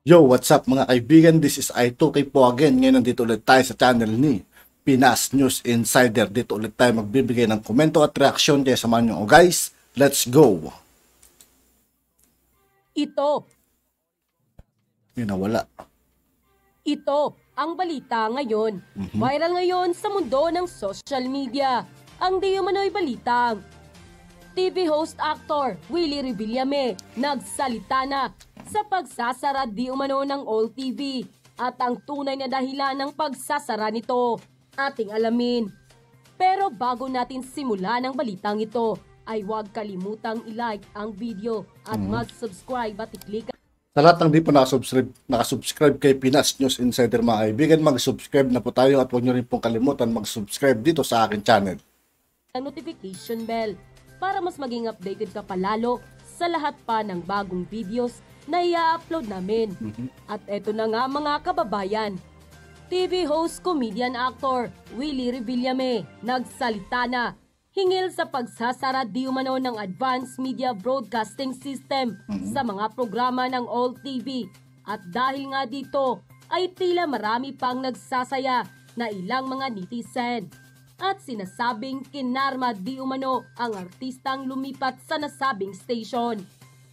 Yo, what's up mga kaibigan? This is I2K po again. Ngayon nandito ulit tayo sa channel ni Pinas News Insider. Dito ulit tayo magbibigay ng komento at reaksyon. Kaya samahan nyo guys. Let's go! Ito Yun, nawala. ang balita ngayon. Viral ngayon sa mundo ng social media. Ang di umano'y balitang TV host actor Willie Revillame nagsalita na sa pagsasara di umano ng All TV at ang tunay na dahilan ng pagsasara nito ating alamin. Pero bago natin simulan ang balitang ito ay huwag kalimutang i-like ang video at mag-subscribe at i-click Sa lahat ng di pa nakasubscribe kay Pinas News Insider mga kaibigan, mag-subscribe na po tayo at huwag nyo rin pong kalimutan mag-subscribe dito sa akin channel. ang notification bell para mas maging updated ka palalo sa lahat pa ng bagong videos na i-upload namin. At eto na nga mga kababayan, TV host, comedian, actor Willie Revillame nagsalita na hingil sa pagsasara di umano ng Advanced Media Broadcasting System sa mga programa ng All TV. At dahil nga dito ay tila marami pang nagsasaya na ilang mga netizen. At sinasabing kinarma di umano ang artistang lumipat sa nasabing station.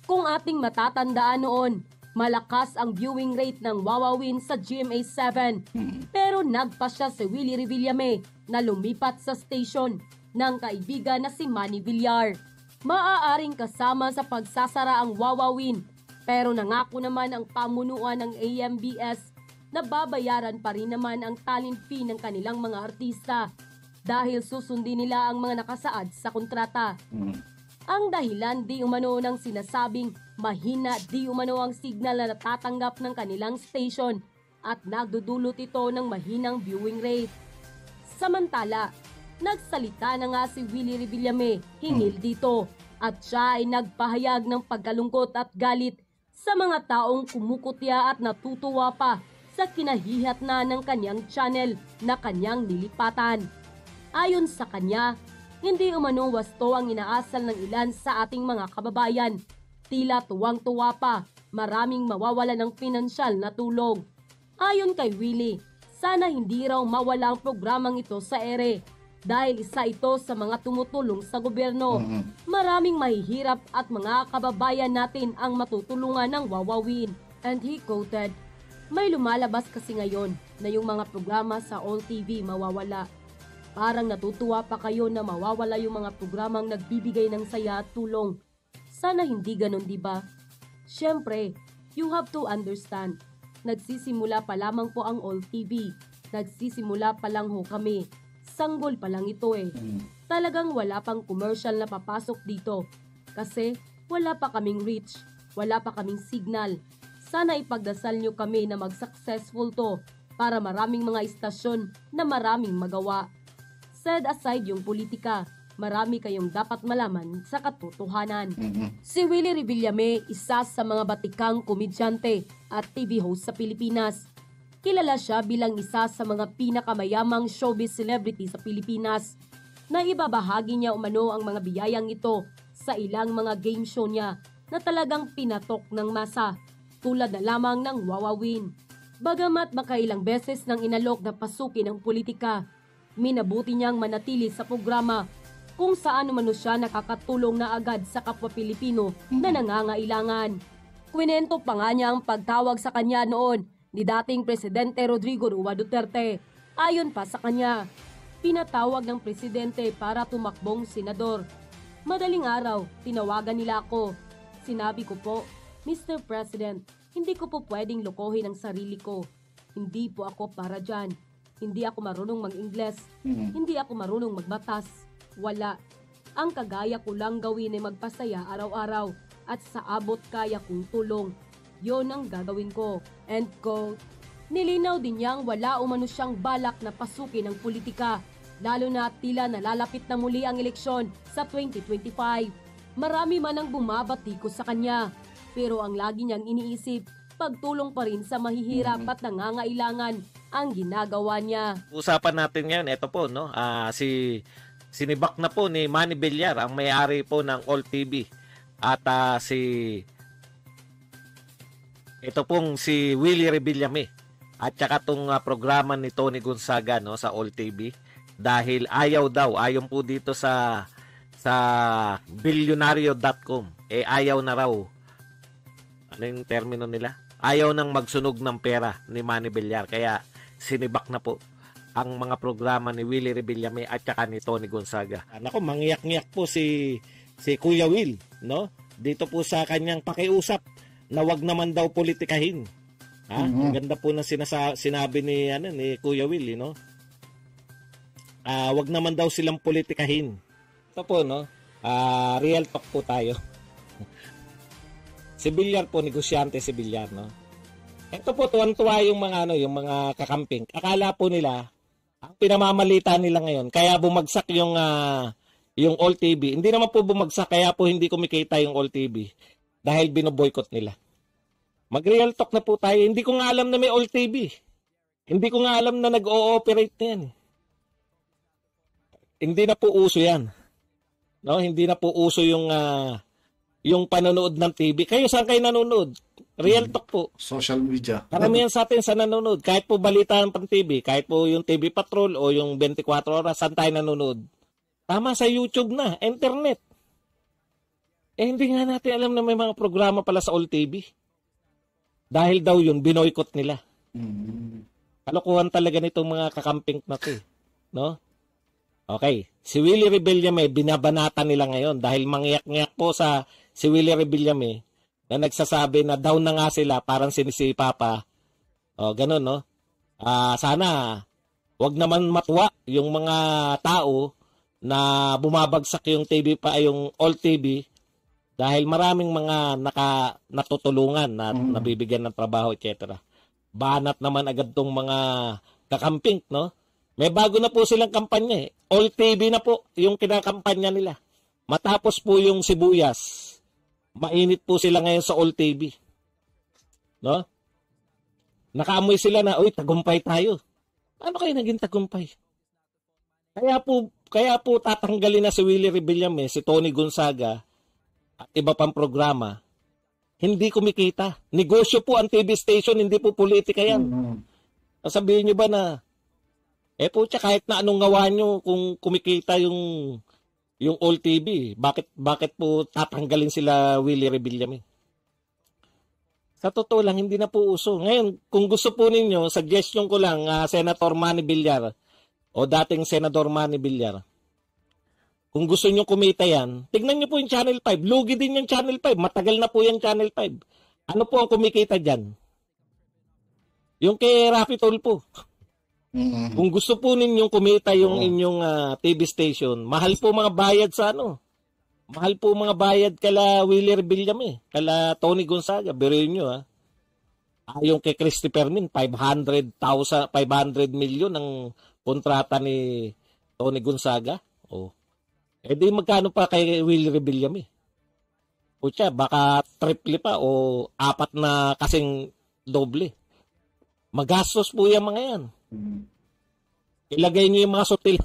Kung ating matatandaan noon, malakas ang viewing rate ng Wawawin sa GMA7. Pero nagpasya si Willie Revillame na lumipat sa station ng kaibigan na si Manny Villar. Maaaring kasama sa pagsasara ang Wawawin, pero nangako naman ang pamunuan ng AMBS na babayaran pa rin naman ang talent fee ng kanilang mga artista dahil susundin nila ang mga nakasaad sa kontrata. Ang dahilan di umano ng sinasabing mahina di umano ang signal na natatanggap ng kanilang station at nagdudulot ito ng mahinang viewing rate. Samantala, nagsalita na nga si Willie Revillame hingil dito at siya ay nagpahayag ng pagkalungkot at galit sa mga taong kumukutya at natutuwa pa sa kinahihatna ng kanyang channel na kanyang nilipatan. Ayon sa kanya, hindi umano wasto ang inaasal ng ilan sa ating mga kababayan. Tila tuwang-tuwa pa, maraming mawawala ng pinansyal na tulong. Ayon kay Willie, sana hindi raw mawala ang programang ito sa ere dahil isa ito sa mga tumutulong sa gobyerno. Maraming mahihirap at mga kababayan natin ang matutulungan ng Wawawin. And he quoted, "May lumalabas kasi ngayon na yung mga programa sa All TV mawawala. Parang natutuwa pa kayo na mawawala yung mga programang nagbibigay ng saya at tulong. Sana hindi ganun, di ba? Siyempre, you have to understand. Nagsisimula pa lamang po ang All TV. Nagsisimula pa lang ho kami. Sanggol pa lang ito eh. Talagang wala pang commercial na papasok dito. Kasi wala pa kaming reach. Wala pa kaming signal. Sana ipagdasal nyo kami na mag-successful to para maraming mga istasyon na maraming magawa. Set aside yung politika, marami kayong dapat malaman sa katotohanan." Si Willie Revillame, isa sa mga batikang komedyante at TV host sa Pilipinas. Kilala siya bilang isa sa mga pinakamayamang showbiz celebrity sa Pilipinas na ibabahagi niya umano ang mga biyayang ito sa ilang mga game show niya na talagang pinatok ng masa tulad na lamang ng Wawawin. Bagamat makailang beses nang inalok na pasukin ang politika, minabuti niyang manatili sa programa kung saan umano siya nakakatulong na agad sa kapwa Pilipino na nangangailangan. Kwinento pa nga niya ang pagtawag sa kanya noon ni dating Presidente Rodrigo Roa Duterte. Ayon pa sa kanya, pinatawag ng presidente para tumakbong senador. "Madaling araw, tinawagan nila ako. Sinabi ko po, Mr. President, hindi ko po pwedeng lokohin ang sarili ko. Hindi po ako para dyan. Hindi ako marunong mag-Ingles. Hindi ako marunong magbatas. Wala. Ang kagaya ko lang gawin ay magpasaya araw-araw at sa abot kaya kong tulong. Yon ang gagawin ko." End quote. Nilinaw din niyang wala umano siyang balak na pasukin ang politika, lalo na tila nalalapit na muli ang eleksyon sa 2025. Marami man ang bumabatikos sa kanya, pero ang lagi niyang iniisip, pagtulong pa rin sa mahihirap at nangangailangan ang ginagawa niya. Usapan natin ngayon, ito po, no? Sinibak na po ni Manny Villar, ang may-ari po ng All TV. At si ito pong si Willie Rebillame at saka tong programa ni Tony Gonzaga, no, sa All TV, dahil ayaw po dito sa billionario.com, ayaw na raw, ano yung termino nila, ayaw nang magsunog ng pera ni Manny Villar, kaya sinibak na po ang mga programa ni Willie Rebillame at saka ni Tony Gonzaga. Nako, mangyak-ngyak po si Kuya Will, no, dito po sa kanyang pakiusap na wag naman daw politikahin. Ang ganda po ng sinabi ni Kuya Will, no? Wag naman daw silang politikahin. Ito po, no? Real talk po tayo. Si Villar po, negosyante si Villar, no? Ito po, tuwan-tuwa yung mga kakamping. Akala po nila, ang pinamamalita nila ngayon, kaya bumagsak yung All TV. Hindi naman po bumagsak, kaya po hindi kumikita yung All TV. Dahil binoboykot nila. Mag-real talk na po tayo. Hindi ko nga alam na may All TV. Hindi ko nga alam na nag-o-operate na yan. Hindi na po uso yan. No, hindi na po uso yung panonood ng TV. Kayo saan kayo nanonood? Real talk po. Social media. Karamihan sa atin sa nanonood. Kahit po balita ng TV, kahit po yung TV Patrol o yung 24 oras, saan tayo nanonood? Tama, sa YouTube na, internet. Hindi nga natin alam na may mga programa pala sa All TV. Dahil daw yun, binoykot nila. Kalokohan talaga nitong mga kakamping na to, no? Okay, si Willie Rebillame, binabanata nila ngayon dahil mangyak-ngyak po si Willie Rebillame na nagsasabi na down na nga sila, parang sinisipa pa. Ganun, no? Sana, wag naman matuwa yung mga tao na bumabagsak yung yung All TV dahil maraming mga natutulungan na nabibigyan ng trabaho, etc. Banat naman agad tong mga kakamping, no? May bago na po silang kampanya, All TV na po yung kinakampanya nila. Matapos po yung sibuyas, mainit po sila ngayon sa All TV. No? Nakaamoy sila na, uy, tagumpay tayo. Ano kayo naging tagumpay? Kaya po tatanggalin na si Willie Rebillame, si Tony Gonzaga, at iba pang programa. Hindi kumikita. Negosyo po ang TV station, hindi po politika yan. Sabihin nyo ba na, po kahit na anong gawa nyo kung kumikita yung All TV, bakit po tatanggalin sila Willie Rebillame? Sa totoo lang, hindi na po uso. Ngayon, kung gusto po ninyo, suggestion ko lang, Senator Manny Villar, o dating Senador Manny Villar, kung gusto nyo kumita yan, tignan nyo po yung Channel 5. Lugi din yung Channel 5. Matagal na po yung Channel 5. Ano po ang kumikita dyan? Yung kay Rafi Tulfo. Kung gusto po ninyong kumita yung inyong TV station, mahal po mga bayad sa mahal po mga bayad kala Willie Rebillame, kala Tony Gonzaga. Biruin nyo, yung kay Christopher Min, 500 million ang kontrata ni Tony Gonzaga. Di magkano pa kay Willie Rebillame? Pucha, baka triple pa o 4 na kasing doble. Magastos po yung mga yan. Ilagay niyo yung mga sutil.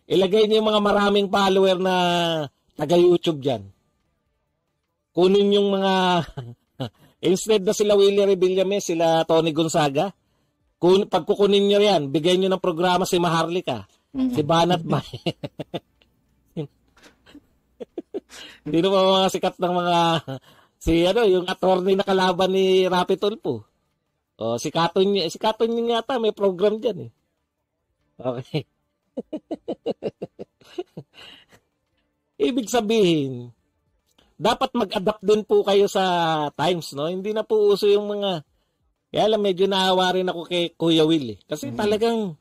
Ilagay niyo yung mga maraming follower na taga-YouTube dyan. Kunin yung mga instead na sila Willie Rebillame, sila Tony Gonzaga, pagkukunin niyo yan, bigay niyo ng programa si Maharlika, si Banat May. Hindi naman mga sikat ng mga yung attorney na kalaban ni Rafi Tulfo. Si Katon yata may program diyan . Okay. Ibig sabihin, dapat mag-adapt din po kayo sa times, no? Hindi na po uso yung mga kaya lang medyo naawa rin ako kay Kuya Will . Kasi talagang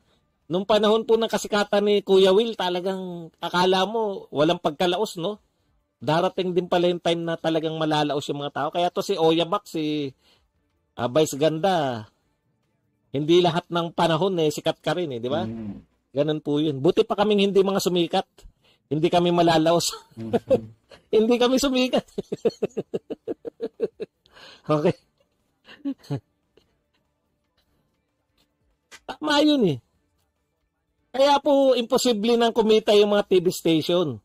nung panahon po ng kasikatan ni Kuya Will, talagang akala mo walang pagkalaos, no? Darating din pala yung time na talagang malalaos yung mga tao. Kaya to si Oyabak, si Vice Ganda, hindi lahat ng panahon sikat ka rin, di ba? Ganun po yun. Buti pa kaming hindi mga sumikat. Hindi kami malalaos. Hindi kami sumikat. Okay. Tama yun . Kaya po, imposible nang kumita yung mga TV station.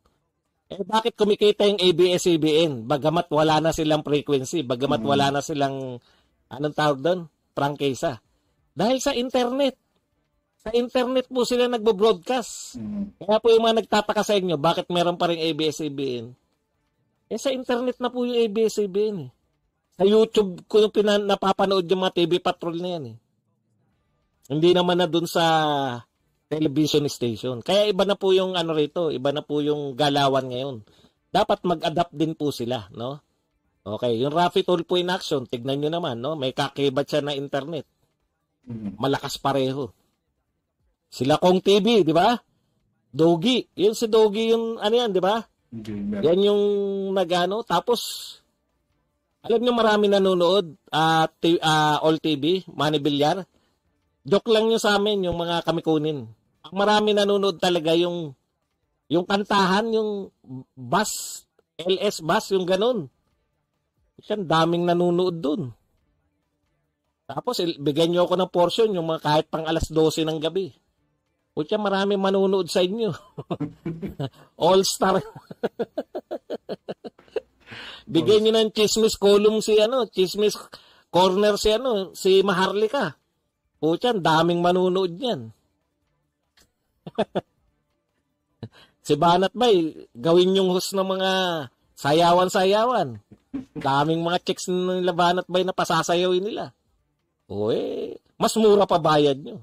Bakit kumikita yung ABS-CBN? Bagamat wala na silang frequency, bagamat wala na silang Anong tawag doon? Prangkisa. Dahil sa internet. Sa internet po sila nagbo-broadcast. Kaya po yung mga nagtataka sa inyo, bakit meron pa rin ABS-CBN? Sa internet na po yung ABS-CBN. Sa YouTube ko yung napapanood yung mga TV Patrol na yan. Hindi naman na dun sa television station. Kaya iba na po yung rito, iba na po yung galawan ngayon. Dapat mag-adapt din po sila, no? Okay, yung Rafi Tulfo in action, tignan nyo naman, no? May kakibat siya na internet. Malakas pareho. Sila Kong TV, di ba? Dogi. Yun si Dogi yung yan, di ba? Yan yung tapos alam niyo marami nanonood All TV, Manny Villar. Joke lang yun sa amin, yung mga kamikunin. Ang marami nanonood talaga yung kantahan, yung bus, LS bus, yung ganun. Yan, daming nanonood dun. Tapos, bigyan nyo ako ng portion, yung mga kahit pang alas 12 ng gabi. Kutya, marami manunood sa inyo. All-star. Bigyan nyo ng chismis column chismis corner si Maharlika. Kutya, daming manunood yan. Si Banat Bay, gawin yung host ng mga sayawan-sayawan. Daming mga chicks nila Banat Bay na pasasayawin nila. Mas mura pa bayad nyo.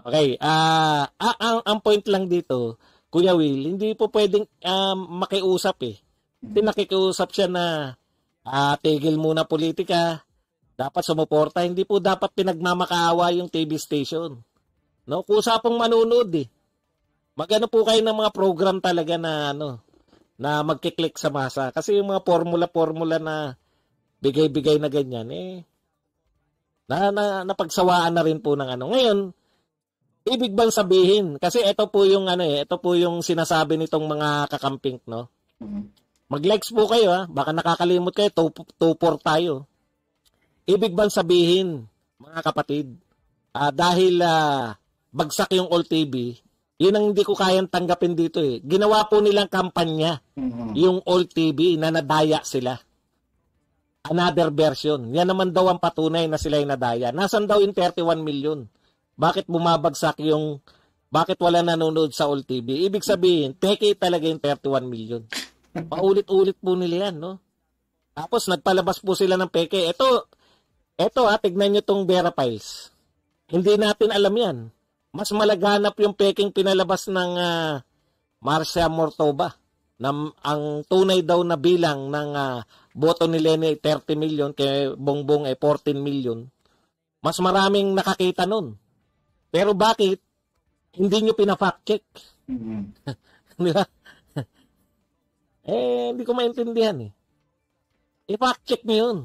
Okay, ang point lang dito, Kuya Will, hindi po pwedeng makiusap Hindi nakikiusap siya na tigil muna politika, dapat sumuporta, hindi po dapat pinagmamakaawa yung TV station. No, kusa pong manunood Magano po kayo ng mga program talaga na na magkiklik sa masa. Kasi yung mga formula na bigay-bigay na ganyan, napagsawaan na rin po ng Ngayon, ibig bang sabihin, kasi ito po yung ito po yung sinasabi nitong mga kakamping, no? Mag-likes po kayo, baka nakakalimot kayo, 2-4 tayo. Ibig bang sabihin, mga kapatid, dahil bagsak yung All TV, yun ang hindi ko kayang tanggapin dito Ginawa po nilang kampanya, yung All TV, na nadaya sila. Another version. Yan naman daw ang patunay na sila yung nadaya. Nasaan daw yung 31 million? Bakit bumabagsak bakit wala nanonood sa All TV? Ibig sabihin, peke talaga yung 31 million. Paulit-ulit po nila yan, no? Tapos nagpalabas po sila ng peke. Ito tignan nyo tong Vera Files. Hindi natin alam yan. Mas malaganap yung peking pinalabas ng Marcia Mortoba. Ang tunay daw na bilang ng boto ni Lene 30 million, kay Bongbong 14 million. Mas maraming nakakita nun. Pero bakit hindi nyo pina-fact check? Di ba? Hindi ko maintindihan I-fact check nyo yun.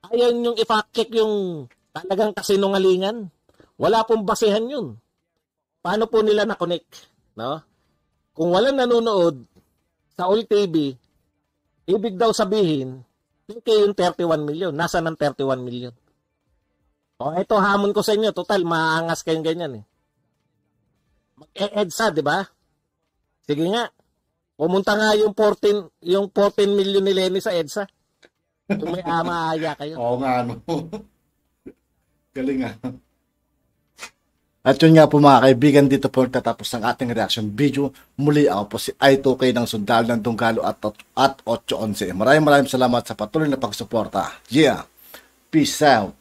Ayaw nyong i-fact check yung talagang kasinungalingan. Wala pong basehan yun. Paano po nila na-connect? No? Kung walang nanonood sa All TV, ibig daw sabihin, yung 31 million. Nasa ng 31 million? Ito hamon ko sa inyo. Total, maangas kayong ganyan Mag-EDSA, di ba? Sige nga. Pumunta nga yung 14 million ni Lenny sa EDSA. Kung may maaya kayo. Oo nga, Galing At yun nga po mga kaibigan, dito po tatapos ang ating reaction video. Muli ako po si I2K ng Sundalo ng Dunggalo at 811. Maraming salamat sa patuloy na pagsuporta. Yeah! Peace out!